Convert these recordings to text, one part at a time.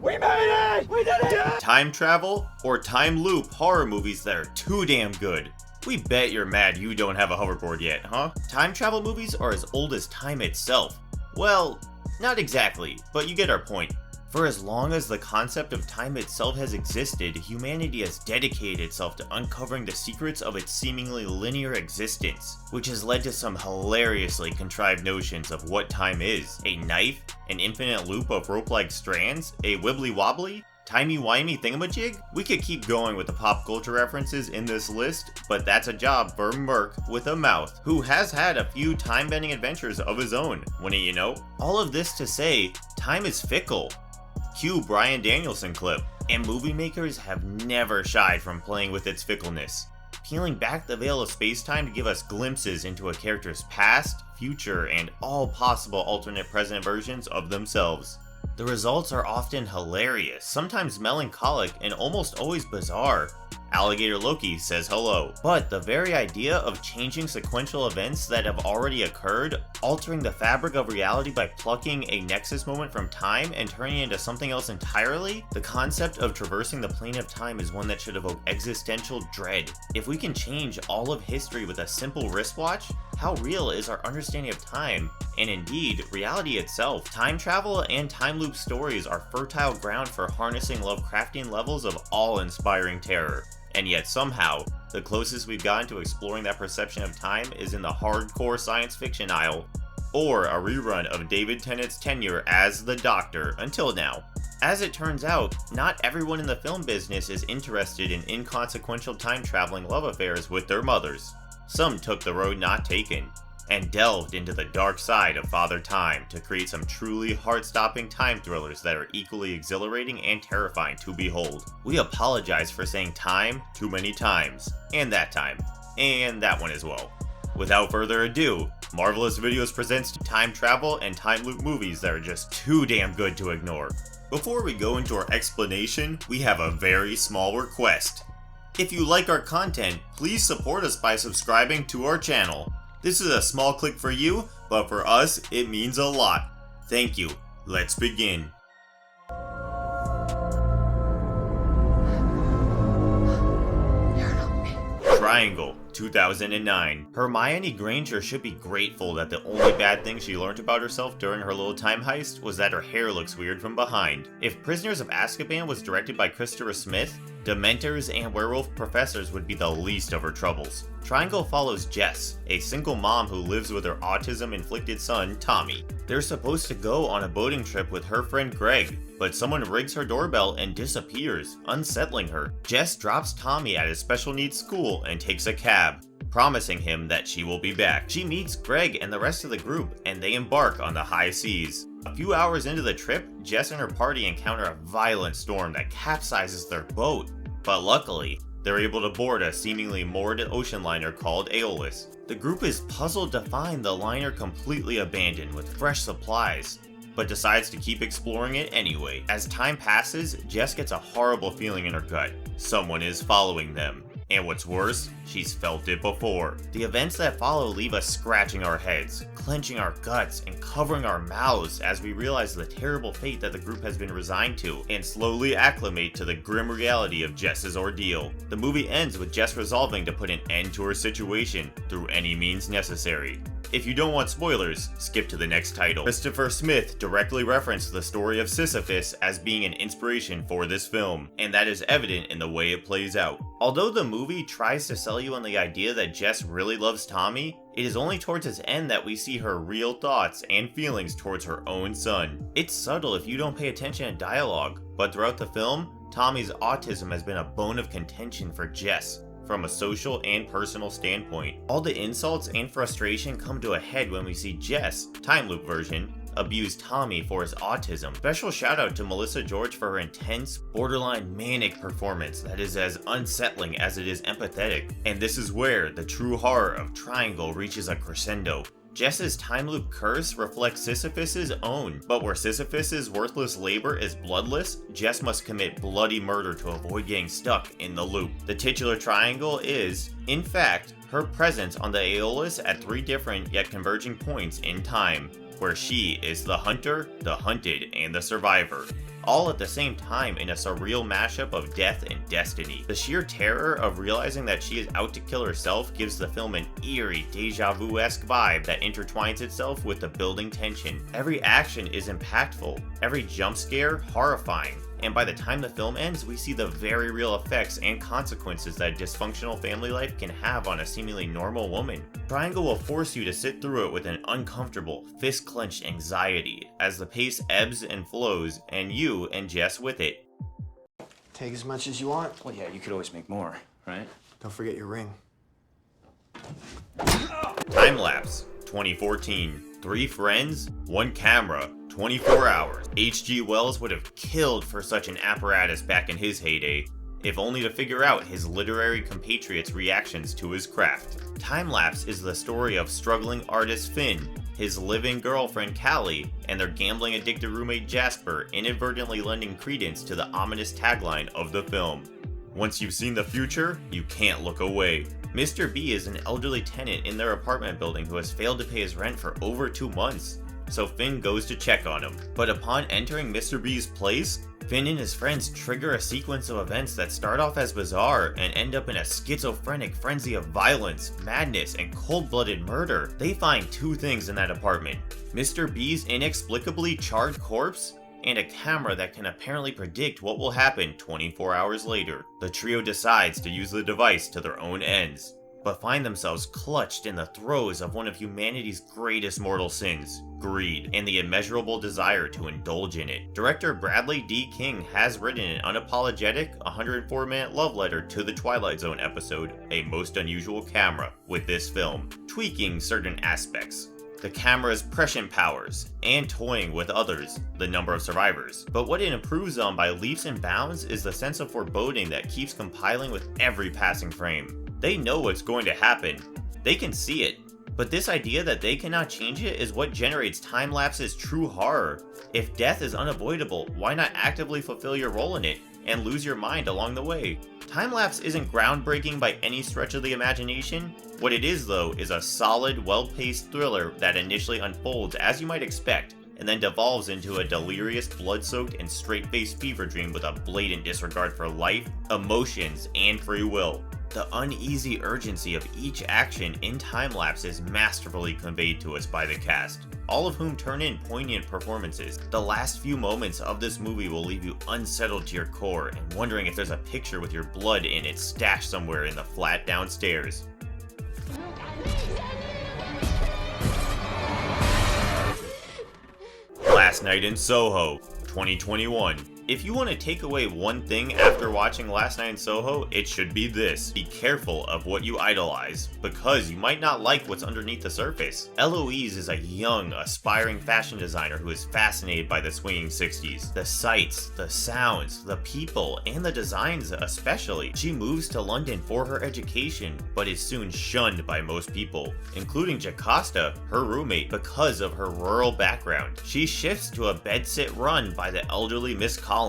We made it! We did it! Time travel or time loop horror movies that are too damn good. We bet you're mad you don't have a hoverboard yet, huh? Time travel movies are as old as time itself. Well, not exactly, but you get our point. For as long as the concept of time itself has existed, humanity has dedicated itself to uncovering the secrets of its seemingly linear existence, which has led to some hilariously contrived notions of what time is. A knife, an infinite loop of rope-like strands, a wibbly-wobbly, timey-wimey thingamajig? We could keep going with the pop culture references in this list, but that's a job for Merc with a mouth, who has had a few time-bending adventures of his own, wouldn't you know? All of this to say, time is fickle. Cue Bryan Danielson clip, and movie makers have never shied from playing with its fickleness, peeling back the veil of space-time to give us glimpses into a character's past, future, and all possible alternate present versions of themselves. The results are often hilarious, sometimes melancholic, and almost always bizarre. Alligator Loki says hello. But the very idea of changing sequential events that have already occurred, altering the fabric of reality by plucking a nexus moment from time and turning it into something else entirely, the concept of traversing the plane of time is one that should evoke existential dread. If we can change all of history with a simple wristwatch, how real is our understanding of time, and indeed, reality itself? Time travel and time loop stories are fertile ground for harnessing Lovecraftian levels of awe-inspiring terror. And yet somehow, the closest we've gotten to exploring that perception of time is in the hardcore science fiction aisle, or a rerun of David Tennant's tenure as the Doctor until now. As it turns out, not everyone in the film business is interested in inconsequential time-traveling love affairs with their mothers. Some took the road not taken, and delved into the dark side of Father Time to create some truly heart-stopping time thrillers that are equally exhilarating and terrifying to behold. We apologize for saying time too many times, and that one as well. Without further ado, Marvelous Videos presents time travel and time loop movies that are just too damn good to ignore. Before we go into our explanation, we have a very small request. If you like our content, please support us by subscribing to our channel. This is a small click for you, but for us, it means a lot. Thank you. Let's begin. Triangle, 2009. Hermione Granger should be grateful that the only bad thing she learned about herself during her little time heist was that her hair looks weird from behind. If Prisoners of Azkaban was directed by Christopher Smith, Dementors and werewolf professors would be the least of her troubles. Triangle follows Jess, a single mom who lives with her autism-inflicted son, Tommy. They're supposed to go on a boating trip with her friend Greg, but someone rings her doorbell and disappears, unsettling her. Jess drops Tommy at his special needs school and takes a cab, promising him that she will be back. She meets Greg and the rest of the group, and they embark on the high seas. A few hours into the trip, Jess and her party encounter a violent storm that capsizes their boat, but luckily, they're able to board a seemingly moored ocean liner called Aeolus. The group is puzzled to find the liner completely abandoned with fresh supplies, but decides to keep exploring it anyway. As time passes, Jess gets a horrible feeling in her gut. Someone is following them. And what's worse, she's felt it before. The events that follow leave us scratching our heads, clenching our guts, and covering our mouths as we realize the terrible fate that the group has been resigned to, and slowly acclimate to the grim reality of Jess's ordeal. The movie ends with Jess resolving to put an end to her situation through any means necessary. If you don't want spoilers, skip to the next title. Christopher Smith directly referenced the story of Sisyphus as being an inspiration for this film, and that is evident in the way it plays out. Although the movie tries to sell you on the idea that Jess really loves Tommy, it is only towards its end that we see her real thoughts and feelings towards her own son. It's subtle if you don't pay attention to dialogue, but throughout the film, Tommy's autism has been a bone of contention for Jess, from a social and personal standpoint. All the insults and frustration come to a head when we see Jess, time loop version, abuse Tommy for his autism. Special shout out to Melissa George for her intense, borderline manic performance that is as unsettling as it is empathetic. And this is where the true horror of Triangle reaches a crescendo. Jess's time loop curse reflects Sisyphus's own, but where Sisyphus's worthless labor is bloodless, Jess must commit bloody murder to avoid getting stuck in the loop. The titular triangle is, in fact, her presence on the Aeolus at 3 different yet converging points in time, where she is the hunter, the hunted, and the survivor. all at the same time in a surreal mashup of death and destiny. The sheer terror of realizing that she is out to kill herself gives the film an eerie, deja vu-esque vibe that intertwines itself with the building tension. Every action is impactful, every jump scare horrifying, and by the time the film ends, we see the very real effects and consequences that dysfunctional family life can have on a seemingly normal woman. Triangle will force you to sit through it with an uncomfortable, fist-clenched anxiety as the pace ebbs and flows, and you ingest with it. Take as much as you want. Well, yeah, you could always make more, right? Don't forget your ring. Time-lapse, 2014. 3 friends, 1 camera, 24 hours. H.G. Wells would have killed for such an apparatus back in his heyday, if only to figure out his literary compatriots' reactions to his craft. Time-lapse is the story of struggling artist Finn, his live-in girlfriend Callie, and their gambling-addicted roommate Jasper inadvertently lending credence to the ominous tagline of the film. Once you've seen the future, you can't look away. Mr. B is an elderly tenant in their apartment building who has failed to pay his rent for over 2 months, so Finn goes to check on him. But upon entering Mr. B's place, Finn and his friends trigger a sequence of events that start off as bizarre and end up in a schizophrenic frenzy of violence, madness, and cold-blooded murder. They find 2 things in that apartment: Mr. B's inexplicably charred corpse, and a camera that can apparently predict what will happen 24 hours later. The trio decides to use the device to their own ends, but find themselves clutched in the throes of one of humanity's greatest mortal sins, greed, and the immeasurable desire to indulge in it. Director Bradley D. King has written an unapologetic, 104-minute love letter to the Twilight Zone episode, A Most Unusual Camera, with this film, tweaking certain aspects. The camera's prescient powers, and toying with others, the number of survivors. But what it improves on by leaps and bounds is the sense of foreboding that keeps compiling with every passing frame. They know what's going to happen. They can see it. But this idea that they cannot change it is what generates time-lapse's true horror. If death is unavoidable, why not actively fulfill your role in it, and lose your mind along the way? Time-lapse isn't groundbreaking by any stretch of the imagination. What it is, though, is a solid, well-paced thriller that initially unfolds as you might expect, and then devolves into a delirious, blood-soaked, and straight-faced fever dream with a blatant disregard for life, emotions, and free will. The uneasy urgency of each action in time-lapse is masterfully conveyed to us by the cast, all of whom turn in poignant performances. The last few moments of this movie will leave you unsettled to your core and wondering if there's a picture with your blood in it stashed somewhere in the flat downstairs. Last Night in Soho, 2021. If you want to take away one thing after watching Last Night in Soho, it should be this: be careful of what you idolize, because you might not like what's underneath the surface. Eloise is a young, aspiring fashion designer who is fascinated by the swinging 60s. The sights, the sounds, the people, and the designs especially. She moves to London for her education, but is soon shunned by most people, including Jocasta, her roommate, because of her rural background. She shifts to a bedsit run by the elderly Miss Collins,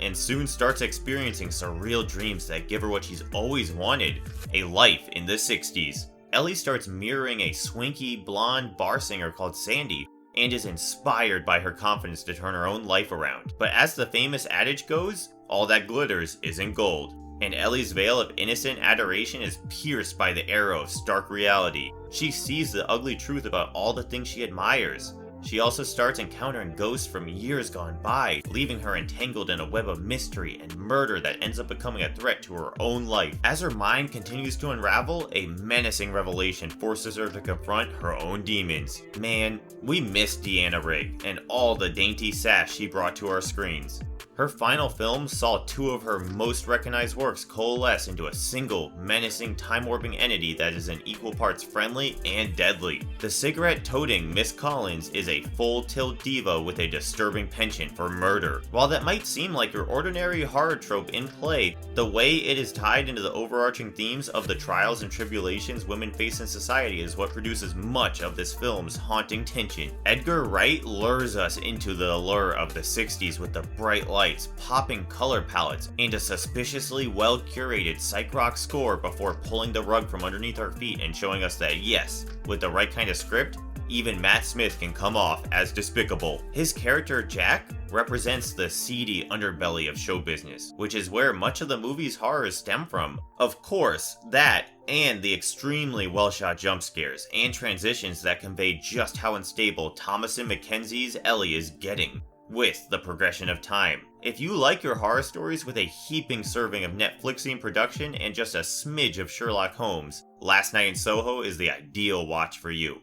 and soon starts experiencing surreal dreams that give her what she's always wanted: a life in the 60s. Ellie starts mirroring a swanky, blonde bar singer called Sandy, and is inspired by her confidence to turn her own life around. But as the famous adage goes, all that glitters isn't gold, and Ellie's veil of innocent adoration is pierced by the arrow of stark reality. She sees the ugly truth about all the things she admires. She also starts encountering ghosts from years gone by, leaving her entangled in a web of mystery and murder that ends up becoming a threat to her own life. As her mind continues to unravel, a menacing revelation forces her to confront her own demons. Man, we miss Deanna Rigg and all the dainty sass she brought to our screens. Her final film saw 2 of her most recognized works coalesce into a single, menacing, time-warping entity that is in equal parts friendly and deadly. The cigarette-toting Miss Collins is a full-tilt diva with a disturbing penchant for murder. While that might seem like your ordinary horror trope in play, the way it is tied into the overarching themes of the trials and tribulations women face in society is what produces much of this film's haunting tension. Edgar Wright lures us into the allure of the 60s with the bright lights, popping color palettes, and a suspiciously well-curated psych rock score before pulling the rug from underneath our feet and showing us that yes, with the right kind of script, even Matt Smith can come off as despicable. His character, Jack, represents the seedy underbelly of show business, which is where much of the movie's horrors stem from. Of course, that and the extremely well-shot jump scares and transitions that convey just how unstable Thomasin McKenzie's Ellie is getting with the progression of time. If you like your horror stories with a heaping serving of Netflixian production and just a smidge of Sherlock Holmes, Last Night in Soho is the ideal watch for you.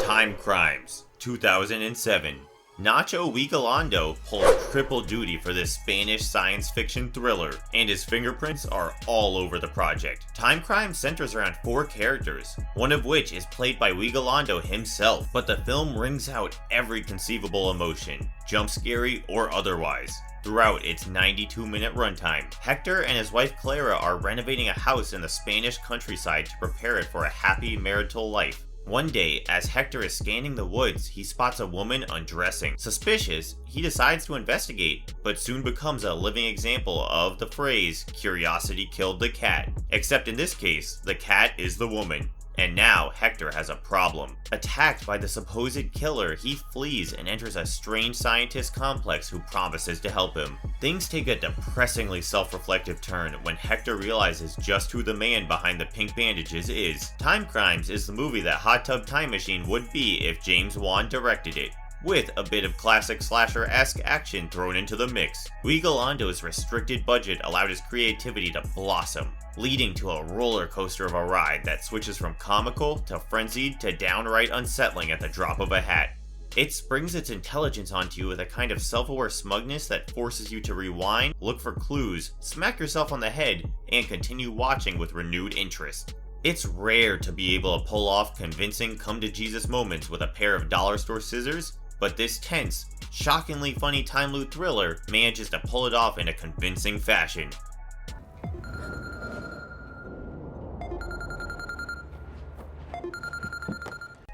Timecrimes, 2007. Nacho Vigalondo pulls triple duty for this Spanish science fiction thriller, and his fingerprints are all over the project. Timecrimes centers around 4 characters, one of which is played by Vigalondo himself, but the film wrings out every conceivable emotion, jump scary or otherwise, throughout its 92-minute runtime. Hector and his wife Clara are renovating a house in the Spanish countryside to prepare it for a happy marital life. One day, as Hector is scanning the woods, he spots a woman undressing. Suspicious, he decides to investigate, but soon becomes a living example of the phrase, "curiosity killed the cat." Except in this case, the cat is the woman. And now, Hector has a problem. Attacked by the supposed killer, he flees and enters a strange scientist complex who promises to help him. Things take a depressingly self-reflective turn when Hector realizes just who the man behind the pink bandages is. Timecrimes is the movie that Hot Tub Time Machine would be if James Wan directed it, with a bit of classic slasher-esque action thrown into the mix. Vigalondo's restricted budget allowed his creativity to blossom, leading to a roller coaster of a ride that switches from comical to frenzied to downright unsettling at the drop of a hat. It springs its intelligence onto you with a kind of self-aware smugness that forces you to rewind, look for clues, smack yourself on the head, and continue watching with renewed interest. It's rare to be able to pull off convincing come-to-Jesus moments with a pair of dollar store scissors, but this tense, shockingly funny time loop thriller manages to pull it off in a convincing fashion.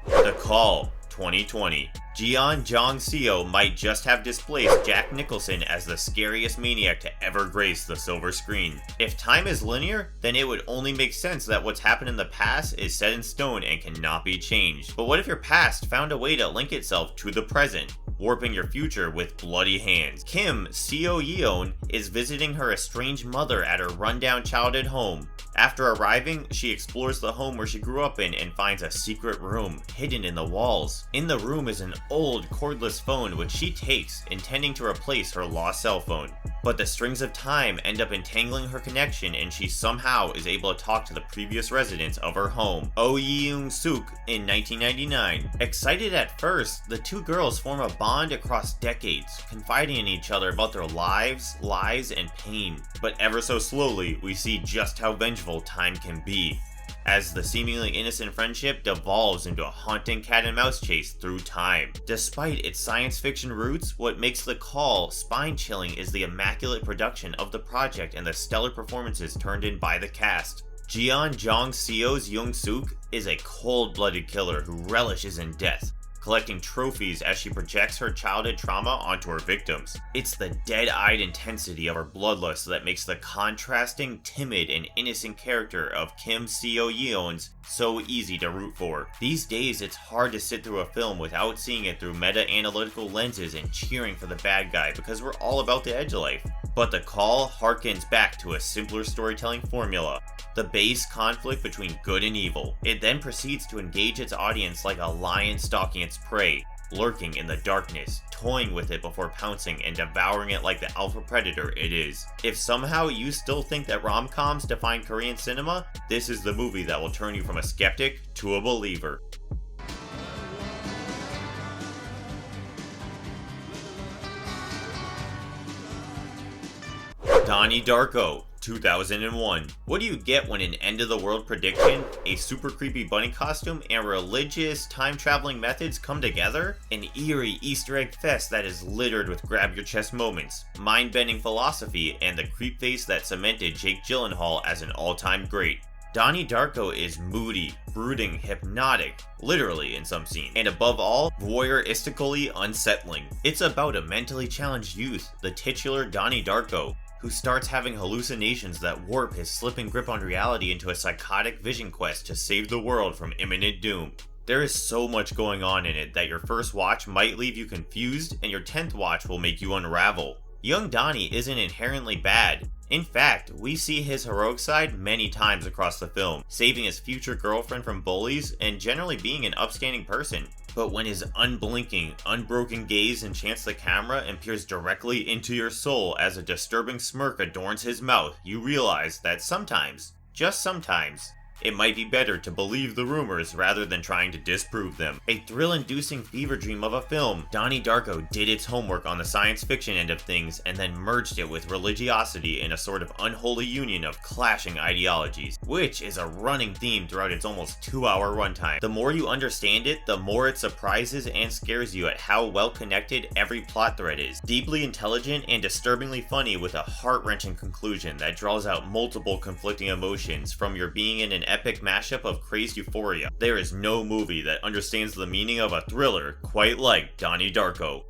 The Call, 2020. Jeon Jong-seo might just have displaced Jack Nicholson as the scariest maniac to ever grace the silver screen. If time is linear, then it would only make sense that what's happened in the past is set in stone and cannot be changed. But what if your past found a way to link itself to the present, warping your future with bloody hands? Kim Seo-yeon is visiting her estranged mother at her rundown childhood home. After arriving, she explores the home where she grew up in and finds a secret room hidden in the walls. In the room is an old cordless phone which she takes, intending to replace her lost cell phone. But the strings of time end up entangling her connection and she somehow is able to talk to the previous residents of her home, Oh Yeung-suk, in 1999. Excited at first, the two girls form a bond across decades, confiding in each other about their lives, lies, and pain. But ever so slowly, we see just how vengeful time can be, as the seemingly innocent friendship devolves into a haunting cat and mouse chase through time. Despite its science fiction roots, what makes The Call spine-chilling is the immaculate production of the project and the stellar performances turned in by the cast. Jeon Jong-seo's Young-suk is a cold-blooded killer who relishes in death, collecting trophies as she projects her childhood trauma onto her victims. It's the dead-eyed intensity of her bloodlust that makes the contrasting, timid, and innocent character of Kim Seo-yeon's so easy to root for. These days, it's hard to sit through a film without seeing it through meta-analytical lenses and cheering for the bad guy because we're all about the edge of life. But The Call harkens back to a simpler storytelling formula, the base conflict between good and evil. It then proceeds to engage its audience like a lion stalking its prey, lurking in the darkness, toying with it before pouncing and devouring it like the alpha predator it is. If somehow you still think that rom-coms define Korean cinema, this is the movie that will turn you from a skeptic to a believer. Donnie Darko, 2001. What do you get when an end-of-the-world prediction, a super creepy bunny costume, and religious time-traveling methods come together? An eerie Easter egg fest that is littered with grab-your-chest moments, mind-bending philosophy, and the creep face that cemented Jake Gyllenhaal as an all-time great. Donnie Darko is moody, brooding, hypnotic, literally in some scenes, and above all, voyeuristically unsettling. It's about a mentally challenged youth, the titular Donnie Darko, who starts having hallucinations that warp his slipping grip on reality into a psychotic vision quest to save the world from imminent doom. There is so much going on in it that your first watch might leave you confused, and your 10th watch will make you unravel. Young Donnie isn't inherently bad. In fact, we see his heroic side many times across the film, saving his future girlfriend from bullies and generally being an upstanding person. But when his unblinking, unbroken gaze enchants the camera and peers directly into your soul as a disturbing smirk adorns his mouth, you realize that sometimes, just sometimes, it might be better to believe the rumors rather than trying to disprove them. A thrill-inducing fever dream of a film, Donnie Darko did its homework on the science fiction end of things and then merged it with religiosity in a sort of unholy union of clashing ideologies, which is a running theme throughout its almost 2-hour runtime. The more you understand it, the more it surprises and scares you at how well connected every plot thread is. Deeply intelligent and disturbingly funny with a heart-wrenching conclusion that draws out multiple conflicting emotions from your being in an epic mashup of crazed euphoria. There is no movie that understands the meaning of a thriller quite like Donnie Darko.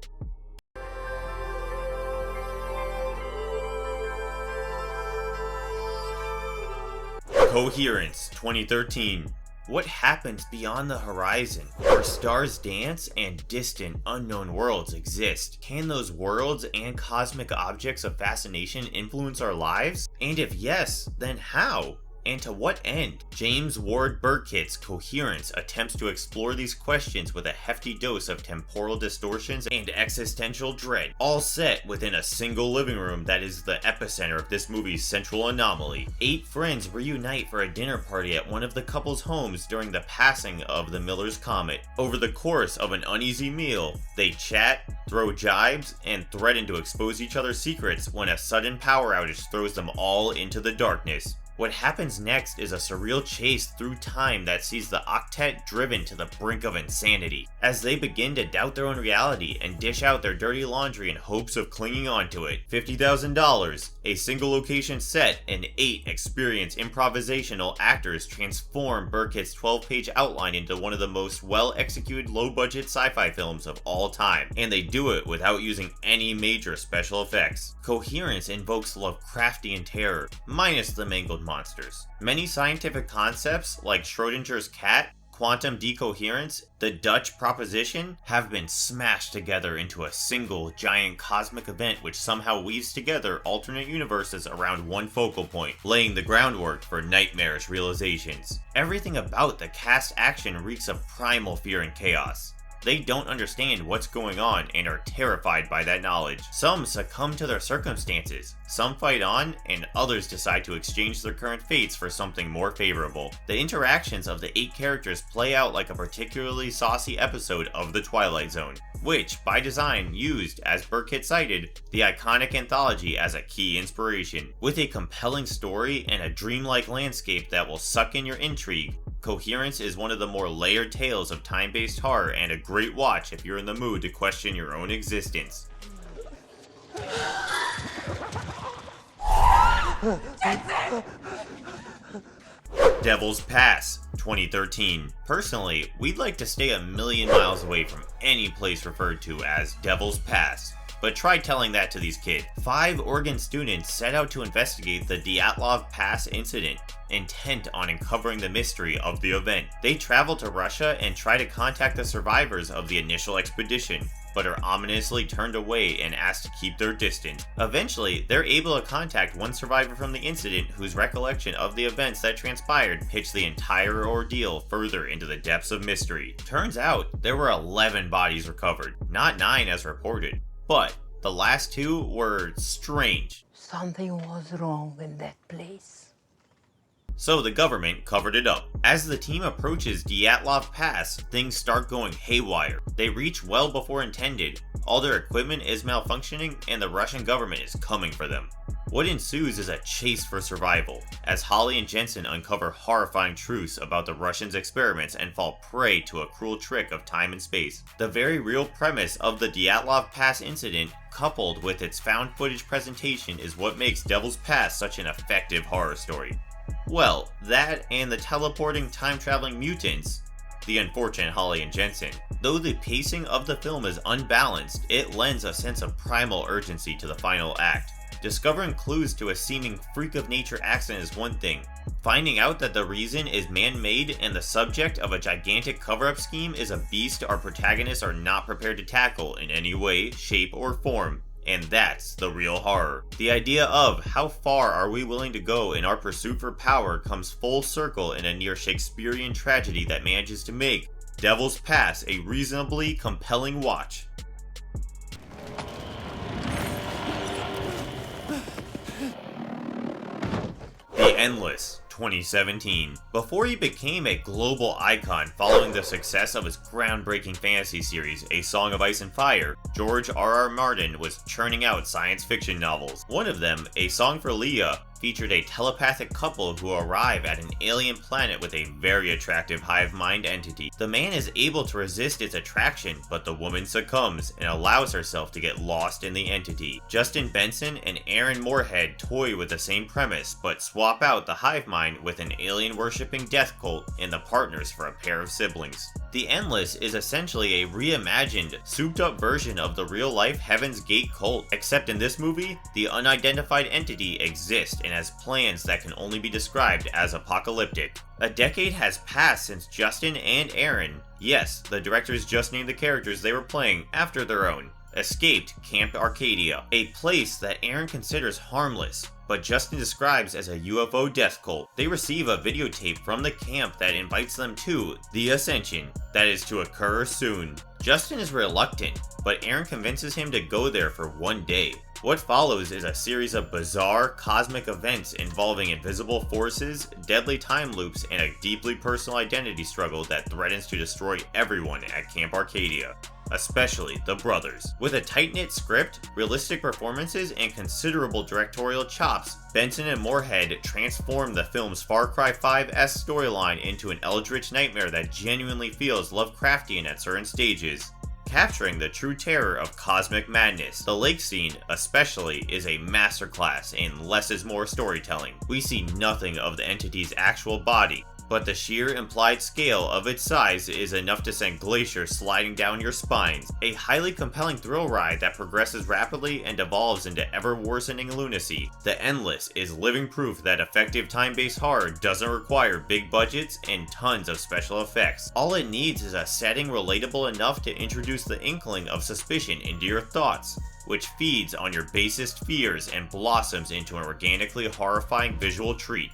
Coherence, 2013. What happens beyond the horizon? Where stars dance and distant, unknown worlds exist? Can those worlds and cosmic objects of fascination influence our lives? And if yes, then how? And to what end? James Ward Burkitt's Coherence attempts to explore these questions with a hefty dose of temporal distortions and existential dread, all set within a single living room that is the epicenter of this movie's central anomaly. 8 friends reunite for a dinner party at one of the couple's homes during the passing of the Miller's Comet. Over the course of an uneasy meal, they chat, throw jibes, and threaten to expose each other's secrets when a sudden power outage throws them all into the darkness. What happens next is a surreal chase through time that sees the octet driven to the brink of insanity, as they begin to doubt their own reality and dish out their dirty laundry in hopes of clinging onto it. $50,000, a single location set, and 8 experienced improvisational actors transform Burkitt's 12-page outline into one of the most well-executed low-budget sci-fi films of all time, and they do it without using any major special effects. Coherence invokes Lovecraftian terror, minus the mangled monsters. Many scientific concepts, like Schrodinger's cat, quantum decoherence, the Dutch proposition, have been smashed together into a single giant cosmic event which somehow weaves together alternate universes around one focal point, laying the groundwork for nightmarish realizations. Everything about the cast action reeks of primal fear and chaos. They don't understand what's going on and are terrified by that knowledge. Some succumb to their circumstances, some fight on, and others decide to exchange their current fates for something more favorable. The interactions of the 8 characters play out like a particularly saucy episode of The Twilight Zone, which, by design, used, as Burkitt cited, the iconic anthology as a key inspiration. With a compelling story and a dreamlike landscape that will suck in your intrigue, Coherence is one of the more layered tales of time-based horror and a great watch if you're in the mood to question your own existence. Devilís Pass, 2013. Personally, we'd like to stay a million miles away from any place referred to as Devilís Pass, but try telling that to these kids. 5 Oregon students set out to investigate the Dyatlov Pass incident, intent on uncovering the mystery of the event. They travel to Russia and try to contact the survivors of the initial expedition, but are ominously turned away and asked to keep their distance. Eventually, they're able to contact one survivor from the incident whose recollection of the events that transpired pitched the entire ordeal further into the depths of mystery. Turns out, there were 11 bodies recovered, not 9 as reported, but the last 2 were strange. Something was wrong in that place. So the government covered it up. As the team approaches Dyatlov Pass, things start going haywire. They reach well before intended, all their equipment is malfunctioning, and the Russian government is coming for them. What ensues is a chase for survival, as Holly and Jensen uncover horrifying truths about the Russians' experiments and fall prey to a cruel trick of time and space. The very real premise of the Dyatlov Pass incident, coupled with its found footage presentation, is what makes Devilís Pass such an effective horror story. Well, that and the teleporting time-traveling mutants, the unfortunate Holly and Jensen. Though the pacing of the film is unbalanced, it lends a sense of primal urgency to the final act. Discovering clues to a seeming freak of nature accident is one thing. Finding out that the reason is man-made and the subject of a gigantic cover-up scheme is a beast our protagonists are not prepared to tackle in any way, shape, or form. And that's the real horror. The idea of how far are we willing to go in our pursuit for power comes full circle in a near Shakespearean tragedy that manages to make Devilís Pass a reasonably compelling watch. The Endless, 2017. Before he became a global icon following the success of his groundbreaking fantasy series, A Song of Ice and Fire, George R.R. Martin was churning out science fiction novels. One of them, A Song for Leah, featured a telepathic couple who arrive at an alien planet with a very attractive hive mind entity. The man is able to resist its attraction, but the woman succumbs and allows herself to get lost in the entity. Justin Benson and Aaron Moorhead toy with the same premise, but swap out the hive mind with an alien-worshipping death cult and the partners for a pair of siblings. The Endless is essentially a reimagined, souped-up version of the real-life Heaven's Gate cult, except in this movie, the unidentified entity exists and has plans that can only be described as apocalyptic. A decade has passed since Justin and Aaron, yes, the directors just named the characters they were playing after their own, escaped Camp Arcadia, a place that Aaron considers harmless, but Justin describes as a UFO death cult. They receive a videotape from the camp that invites them to the Ascension that is to occur soon. Justin is reluctant, but Aaron convinces him to go there for one day. What follows is a series of bizarre, cosmic events involving invisible forces, deadly time loops, and a deeply personal identity struggle that threatens to destroy everyone at Camp Arcadia, especially the brothers. With a tight-knit script, realistic performances, and considerable directorial chops, Benson and Moorhead transformed the film's Far Cry 5-esque storyline into an eldritch nightmare that genuinely feels Lovecraftian at certain stages, capturing the true terror of cosmic madness. The lake scene, especially, is a masterclass in less is more storytelling. We see nothing of the entity's actual body, but the sheer implied scale of its size is enough to send glaciers sliding down your spines. A highly compelling thrill ride that progresses rapidly and evolves into ever-worsening lunacy. The Endless is living proof that effective time-based horror doesn't require big budgets and tons of special effects. All it needs is a setting relatable enough to introduce the inkling of suspicion into your thoughts, which feeds on your basest fears and blossoms into an organically horrifying visual treat.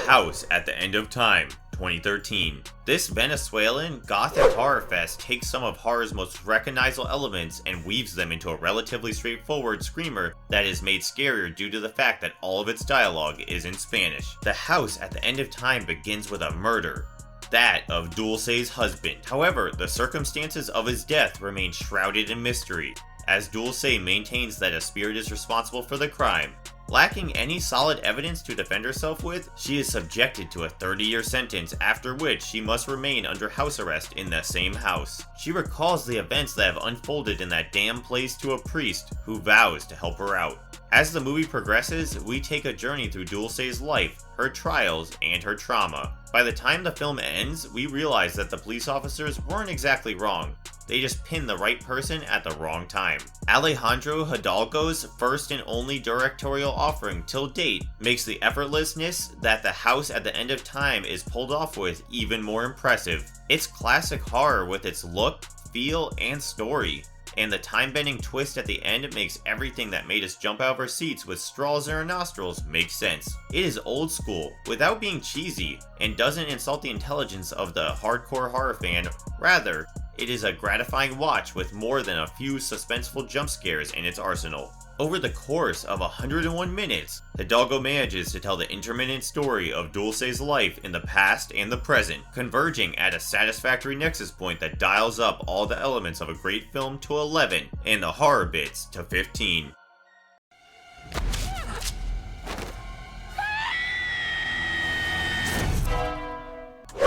House at the End of Time, 2013. This Venezuelan gothic horror fest takes some of horror's most recognizable elements and weaves them into a relatively straightforward screamer that is made scarier due to the fact that all of its dialogue is in Spanish. The House at the End of Time begins with a murder, that of Dulce's husband. However, the circumstances of his death remain shrouded in mystery, as Dulce maintains that a spirit is responsible for the crime. Lacking any solid evidence to defend herself with, she is subjected to a 30-year sentence, after which she must remain under house arrest in the same house. She recalls the events that have unfolded in that damn place to a priest, who vows to help her out. As the movie progresses, we take a journey through Dulce's life, her trials, and her trauma. By the time the film ends, we realize that the police officers weren't exactly wrong. They just pinned the right person at the wrong time. Alejandro Hidalgo's first and only directorial offering till date makes the effortlessness that The House at the End of Time is pulled off with even more impressive. It's classic horror with its look, feel, and story. And the time-bending twist at the end makes everything that made us jump out of our seats with straws in our nostrils make sense. It is old school, without being cheesy, and doesn't insult the intelligence of the hardcore horror fan. Rather, it is a gratifying watch with more than a few suspenseful jump scares in its arsenal. Over the course of 101 minutes, Hidalgo manages to tell the intermittent story of Dulce's life in the past and the present, converging at a satisfactory nexus point that dials up all the elements of a great film to 11 and the horror bits to 15.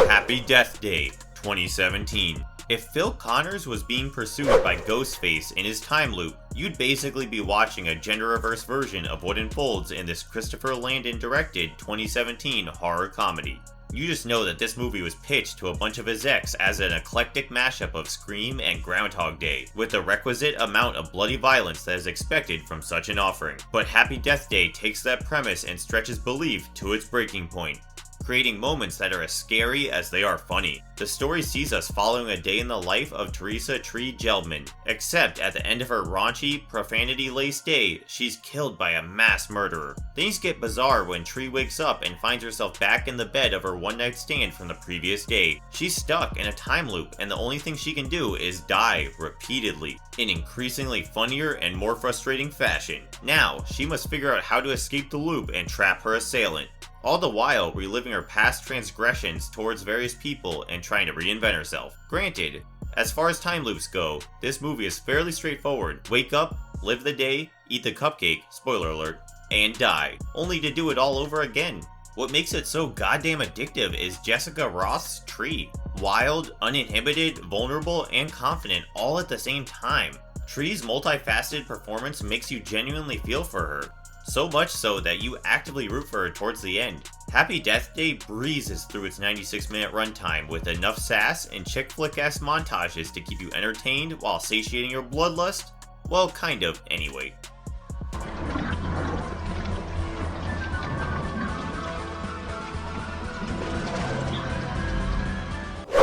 Happy Death Day, 2017. If Phil Connors was being pursued by Ghostface in his time loop, you'd basically be watching a gender-reverse version of what unfolds in this Christopher Landon-directed 2017 horror comedy. You just know that this movie was pitched to a bunch of execs as an eclectic mashup of Scream and Groundhog Day, with the requisite amount of bloody violence that is expected from such an offering. But Happy Death Day takes that premise and stretches belief to its breaking point, creating moments that are as scary as they are funny. The story sees us following a day in the life of Teresa Tree Gelman, except at the end of her raunchy, profanity-laced day, she's killed by a mass murderer. Things get bizarre when Tree wakes up and finds herself back in the bed of her one-night stand from the previous day. She's stuck in a time loop, and the only thing she can do is die repeatedly, in increasingly funnier and more frustrating fashion. Now, she must figure out how to escape the loop and trap her assailant, all the while reliving her past transgressions towards various people and trying to reinvent herself. Granted, as far as time loops go, this movie is fairly straightforward. Wake up, live the day, eat the cupcake, spoiler alert, and die, only to do it all over again. What makes it so goddamn addictive is Jessica Roth's Tree. Wild, uninhibited, vulnerable, and confident all at the same time. Tree's multifaceted performance makes you genuinely feel for her. So much so that you actively root for her towards the end. Happy Death Day breezes through its 96-minute runtime with enough sass and chick flick-esque montages to keep you entertained while satiating your bloodlust. Well, kind of, anyway.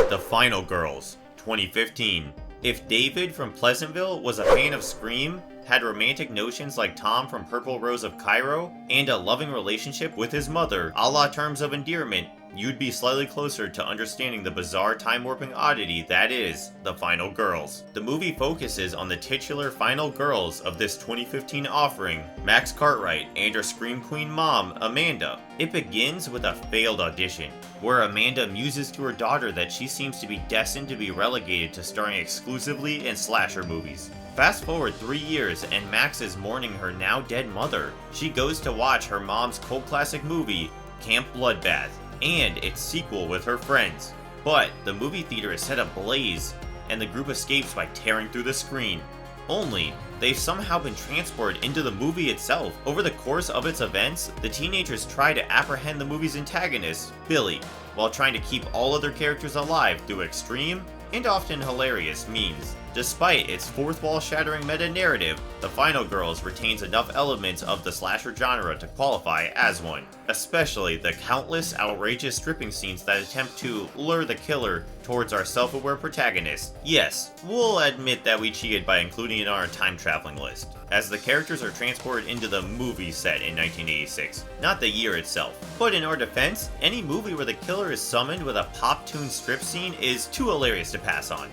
The Final Girls, 2015. If David from Pleasantville was a fan of Scream, had romantic notions like Tom from Purple Rose of Cairo, and a loving relationship with his mother, a la Terms of Endearment, you'd be slightly closer to understanding the bizarre time-warping oddity that is The Final Girls. The movie focuses on the titular final girls of this 2015 offering, Max Cartwright and her Scream Queen mom, Amanda. It begins with a failed audition, where Amanda muses to her daughter that she seems to be destined to be relegated to starring exclusively in slasher movies. Fast forward 3 years and Max is mourning her now dead mother. She goes to watch her mom's cult classic movie, Camp Bloodbath, and its sequel with her friends. But the movie theater is set ablaze, and the group escapes by tearing through the screen. Only, they've somehow been transported into the movie itself. Over the course of its events, the teenagers try to apprehend the movie's antagonist, Billy, while trying to keep all other characters alive through extreme and often hilarious means. Despite its fourth-wall-shattering meta-narrative, The Final Girls retains enough elements of the slasher genre to qualify as one, especially the countless outrageous stripping scenes that attempt to lure the killer towards our self-aware protagonist. Yes, we'll admit that we cheated by including it on our time-traveling list, as the characters are transported into the movie set in 1986, not the year itself. But in our defense, any movie where the killer is summoned with a pop-tune strip scene is too hilarious to pass on.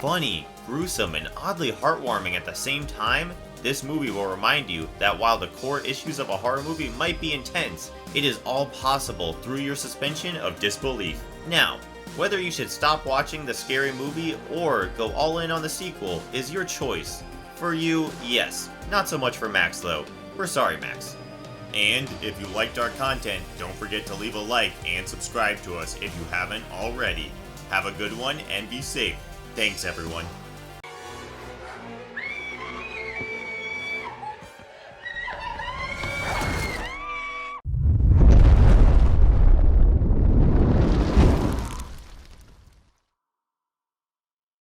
Funny, gruesome, and oddly heartwarming at the same time, this movie will remind you that while the core issues of a horror movie might be intense, it is all possible through your suspension of disbelief. Now, whether you should stop watching the scary movie or go all in on the sequel is your choice. For you, yes. Not so much for Max though. We're sorry, Max. And if you liked our content, don't forget to leave a like and subscribe to us if you haven't already. Have a good one and be safe. Thanks, everyone.